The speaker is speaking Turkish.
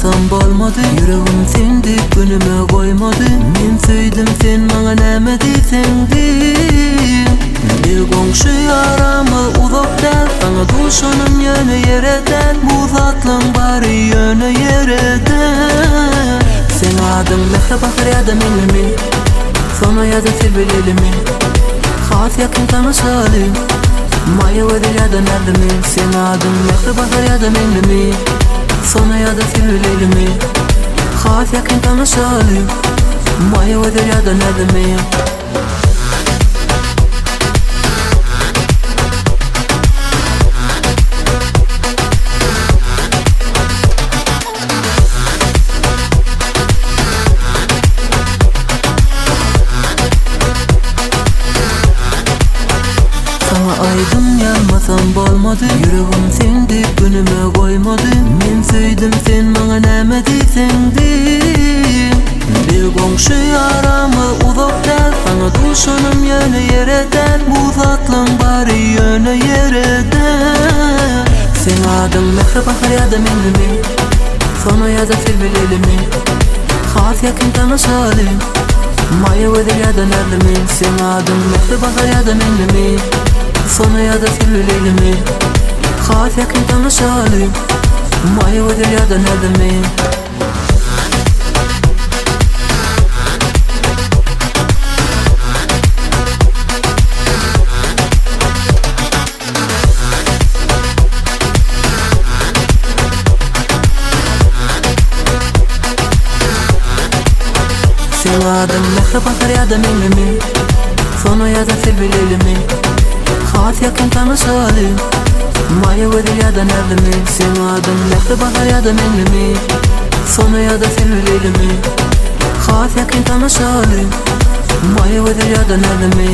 olmasam bolmadı. Yüreğim sendip günüme koymadı. Men söydüm sen bana näme diýsengdi. Bir goňşy yaramı uzak del, sana duşanım ýöne ýereden. Bu zatlym bary ýöne ýereden. Sen adyň mehriban ýa-da meňlimi, sona ýa-da sebilelimi. Has ýakyn tanışalım, maýa wedil ýa-da nädimi. Sen adyň mehriban ýa-da meňlimi, sona ýa-da sebilelimi. Has ýakyn tanışalım, maýa wedil ýa-da nädimi. Aydın yanmasam bolmadı. Yüreğim sendip günüme koymadı. Men söydüm sen bana näme diýsengdi. Bir goňşy yaramı uzak del, sana duşanım ýöne ýereden. Bu zatlym bary ýöne ýereden. Sen adyň mehriban ýa-da meňlimi, sona ýa-da sebilelimi. Has ýakyn tanışalım, maýa wedil ýa-da nädimi. Sen adyň mehriban ýa-da meňlimi, sona ýa-da sebilelimi. Has ýakyn tanışalım, maýa wedil ýa-da nädimi. Sen adyň mehriban ýa-da meňlimi, sona ýa-da sebilelimi. Has ýakyn tanışalım, maýa wedil ýa-da nädimi. Sen adyň mehriban ýa-da meňlimi, sona ýa-da sebilelimi. Has ýakyn tanışalım, maýa wedil ýa-da nädimi.